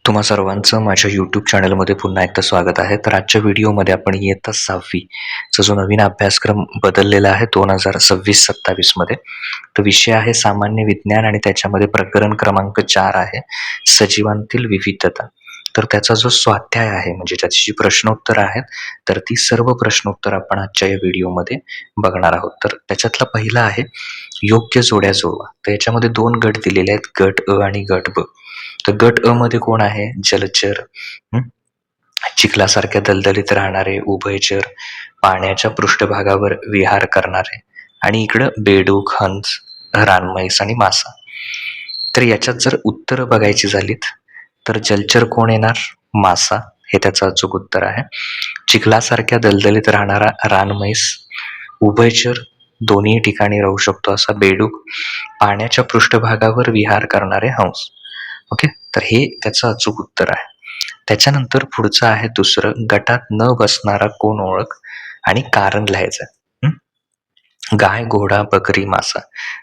तुम्हा सर्वांचं माझ्या यूट्यूब चॅनलमध्ये पुन्हा एकदा स्वागत आहे. तर आजच्या व्हिडिओमध्ये आपण इयत्ता 6वी चा जो नवीन अभ्यासक्रम बदललेला आहे 2026-27 मध्ये. तर विषय आहे सामान्य विज्ञान आणि त्याच्यामध्ये प्रकरण क्रमांक 4 आहे सजीवांतील विविधता. तर त्याचा जो स्वाध्याय आहे म्हणजे त्याची जी प्रश्नोत्तरं आहेत, तर ती सर्व प्रश्नोत्तर आपण आजच्या या व्हिडिओमध्ये बघणार आहोत. तर त्याच्यातला पहिला आहे योग्य जोड्या जुळवा. तर याच्यामध्ये 2 गट दिलेले आहेत, गट अ आणि गट ब. तर गट अ मध्ये कोण आहे? जलचर, चिखलासारख्या दलदलीत राहणारे, उभयचर, पाण्याच्या पृष्ठभागावर विहार करणारे आणि इकडं बेडूक, हंस, रानमैस आणि मासा. तर याच्यात जर उत्तरं बघायची झालीत तर जलचर कोण येणार? मासा हे त्याचं अचूक उत्तर आहे. चिखलासारख्या दलदलीत राहणारा रानमैस, उभयचर दोन्ही ठिकाणी राहू शकतो असा बेडूक, पाण्याच्या पृष्ठभागावर विहार करणारे हंस. ओके, तर हे त्याचं अचूक उत्तर आहे. त्याच्यानंतर पुढचं आहे दुसरं, गटात न बसणारा कोण ओळख आणि कारण लिहायचं. गाय, घोडा, बकरी, मासा.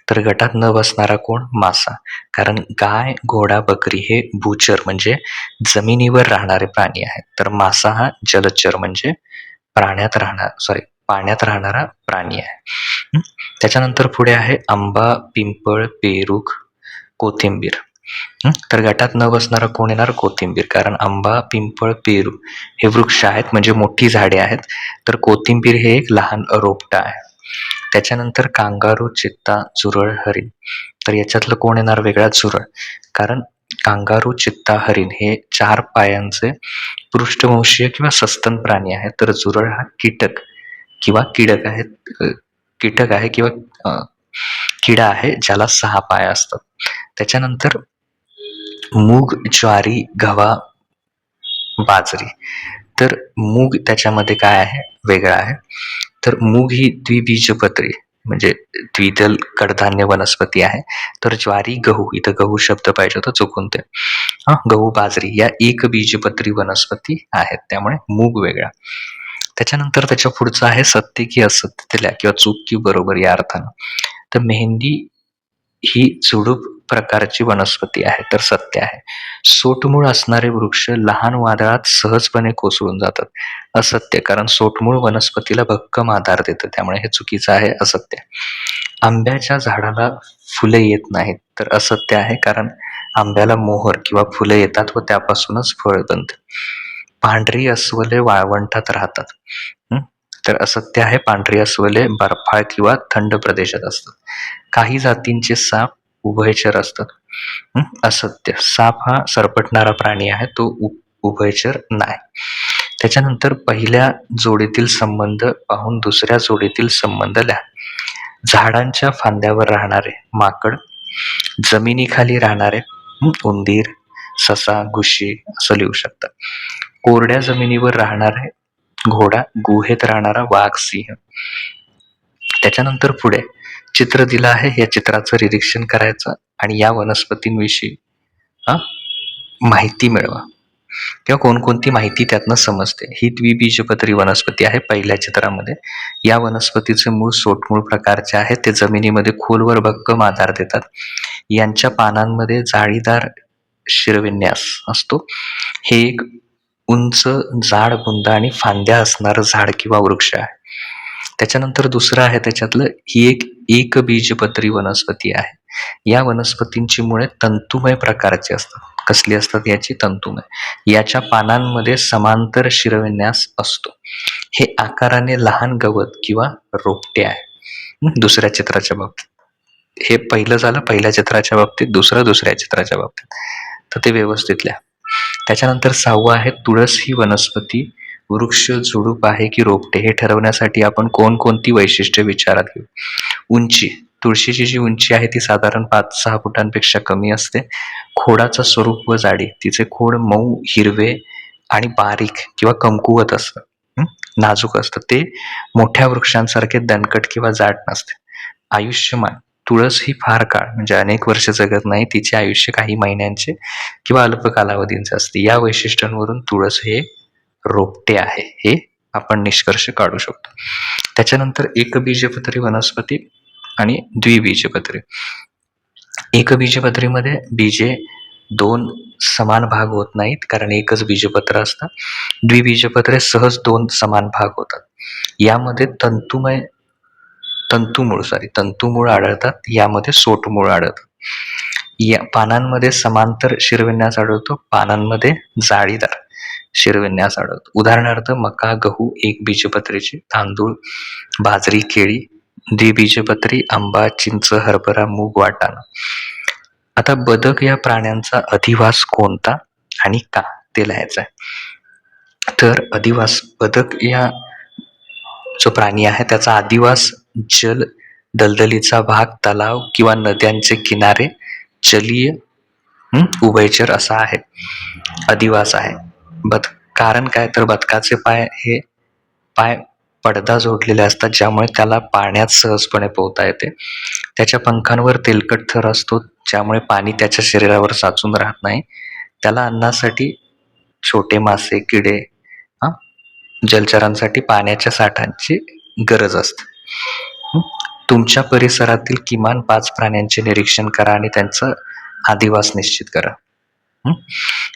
तर गटात न बसणारा कोण? मासा. कारण गाय, घोडा, बकरी हे भूचर म्हणजे जमिनीवर राहणारे प्राणी आहेत. तर मासा हा जलचर म्हणजे पाण्यात राहणारा प्राणी आहे. त्याच्यानंतर पुढे आहे आंबा, पिंपळ, पेरूक, कोथिंबीर. तर गटात न बसणारा कोण येणार? कोथिंबीर. कारण आंबा, पिंपळ, पेरू हे वृक्ष आहेत म्हणजे मोठी झाडे आहेत. तर कोथिंबीर हे एक लहान रोपटं आहे. त्याच्यानंतर कांगारू, चित्ता, झुरळ, हरिण. तर याच्यातलं कोण येणार वेगळा? झुरळ. कारण कांगारू, चित्ता, हरिण हे 4 पायांचे पृष्ठवंशीय किंवा सस्तन प्राणी आहेत. तर झुरळ हा कीटक किंवा किडा आहे ज्याला 6 पाय असतात. त्याच्यानंतर मूग, ज्वारी, गव्हा, बाजरी. तर मूग त्याच्यामध्ये काय आहे? वेगळा आहे. तर मूग ही द्विबीजपत्री म्हणजे द्विदल कडधान्य वनस्पती आहे. तर ज्वारी, गहू, इथं गहू शब्द पाहिजे होता, चुकून ते गहू, बाजरी या एकबीजपत्री वनस्पती आहेत. त्यामुळे मूग वेगळा. त्याच्यानंतर त्याच्या पुढचं आहे सत्य की असत्य दिल्या किंवा चूक की बरोबर या अर्थानं. तर मेहंदी ही झुडूप प्रकारची वनस्पती आहे. तर सत्य आहे. सोटमूळ असणारे वृक्ष लहान वादळात सहजपणे कोसळून जातात. असत्य. कारण सोटमूळ वनस्पतीला भक्कम आधार देतं. त्यामुळे हे चुकीचं आहे, असत्य. आंब्याच्या झाडाला फुले येत नाहीत. तर असत्य आहे. कारण आंब्याला मोहर किंवा फुले येतात व त्यापासूनच फळ बनतं. पांढरी अस्वले वाळवंटात राहतात. तर असत्य आहे. पांढरी अस्वले बर्फाळ किंवा थंड प्रदेशात असतात. काही जातींचे साप उभयचर असतात. असत्य. साप हा सरपटणारा प्राणी आहे, तो उभयचर नाही. त्याच्यानंतर पहिल्या जोडीतील संबंध पाहून दुसऱ्या जोडीतील संबंध लिहा. झाडांच्या फांद्यावर राहणारे माकड, जमिनीखाली राहणारे उंदीर, ससा, घुशी असं लिहू शकतात. कोरड्या जमिनीवर राहणारे घोडा, गुहेत राहणारा वाघ, सिंह. त्याच्यानंतर पुढे चित्र दिलं आहे. या चित्राचं निरीक्षण करायचं आणि या वनस्पतींविषयी माहिती मिळवा किंवा कोणकोणती माहिती त्यातनं समजते. ही द्विबीजपत्री वनस्पती आहे पहिल्या चित्रामध्ये. या वनस्पतीचे मूळ सोटमूळ प्रकारचे आहे. ते जमिनीमध्ये खोलवर भक्कम आधार देतात. यांच्या पानांमध्ये जाळीदार शिरविन्यास असतो. हे एक उंच, जाड बुंदा आणि फांद्या असणारं झाड किंवा वृक्ष आहे. त्याच्यानंतर दुसरं आहे त्याच्यातलं, ही एक एकबीजपत्री वनस्पती आहे. या वनस्पतींची मुळे तंतुमय प्रकारची असतात. कसली असतात? याची तंतुमय. याच्या पानांमध्ये समांतर शिरविन्यास असतो. हे आकाराने लहान गवत किंवा रोपटे आहे. दुसऱ्या चित्राच्या बाबतीत हे पहिलं झालं, पहिल्या चित्राच्या बाबतीत. दुसऱ्या चित्राच्या बाबतीत. तर ते व्यवस्थित लिहा. त्याच्यानंतर 6वं आहे तुळस ही वनस्पती वृक्ष, झुडूप आहे की रोपटे हे ठरवण्यासाठी आपण कोणकोणती वैशिष्ट्ये विचारात घेऊ. उंची. तुळशीची जी उंची आहे ती साधारण 5-6 फुटांपेक्षा कमी असते. खोडाचं स्वरूप व जाडी. तिचे खोड मऊ, हिरवे आणि बारीक किंवा कमकुवत असतं. नाजूक असतं. ते मोठ्या वृक्षांसारखे दणकट किंवा जाड नसते. आयुष्यमान. तुळस ही फार काळ म्हणजे अनेक वर्ष जगत नाही. तिचे आयुष्य काही महिन्यांचे किंवा अल्प कालावधींचे असते. या वैशिष्ट्यांवरून तुळस हे रोपटे आहे हे आपण निष्कर्ष काढू शकतो. त्याच्यानंतर एकबीजपत्री वनस्पती आणि द्विबीजपत्री. एकबीजपत्रीमध्ये बीजे 2 समान भाग होत नाहीत, कारण एकच बीजपत्र असतं. द्विबीजपत्रे सहज 2 समान भाग होतात. यामध्ये तंतुमूळ आढळतात. यामध्ये सोटमूळ आढळतात. या पानांमध्ये समांतर शिरविन्यास आढळतो. पानांमध्ये जाळीदार शिरविन्यास आढळतो. उदाहरणार्थ मका, गहू एकबीजपत्रीचे, तांदूळ, बाजरी, केळी द्विबीजपत्री, आंबा, चिंच, हरभरा, मूग, वाटाणा. आता बदक या प्राण्यांचा अधिवास कोणता आणि का ते लिहायचं आहे. तर बदक या जो प्राणी आहे त्याचा अधिवास जल दलदलीचा भाग, तलाव किंवा नद्यांचे किनारे, जलीय उभयचर असा आहे अधिवास आहे. कारण काय, तर बदकाचे पाय पडदा जोडलेले असतात, ज्यामुळे त्याला पाण्यात सहजपणे पोहता येते. त्याच्या पंखांवर तेलकट थर असतो, ज्यामुळे पाणी त्याच्या शरीरावर साचून राहत नाही. त्याला अन्नासाठी छोटे मासे, किडे, जलचरांसाठी पाण्याच्या साठ्यांची गरज असते. तुमच्या परिसरातील किमान 5 प्राण्यांचे निरीक्षण करा आणि त्यांचा अधिवास निश्चित करा.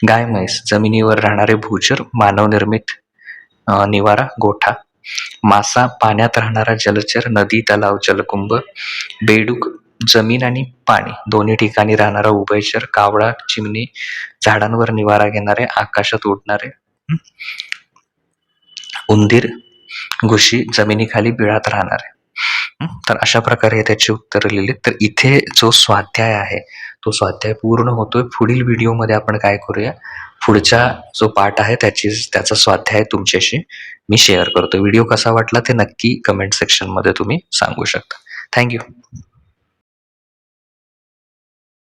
गाय, म्हैस, जमिनीवर राहणारे भूचर, मानवनिर्मित निवारा, गोठा, मासा, पाण्यात राहणारा जलचर, नदी, तलाव, जलकुंभ, बेडूक, जमीन आणि पाणी दोन्ही ठिकाणी राहणारा उभयचर, कावळा, चिमणी, झाडांवर निवारा घेणारे, आकाशात उडणारे, उंदीर, घुशी, जमिनीखाली बिळात राहणारे. तर अशा प्रकारे त्याची उत्तरं लिहिली. तर इथे जो स्वाध्याय आहे तो स्वाध्याय पूर्ण होतोय. पुढील व्हिडिओमध्ये आपण काय करूया, पुढचा जो पार्ट आहे त्याचा स्वाध्याय तुमच्याशी मी शेअर करतो. व्हिडिओ कसा वाटला ते नक्की कमेंट सेक्शनमध्ये तुम्ही सांगू शकता. थँक्यू.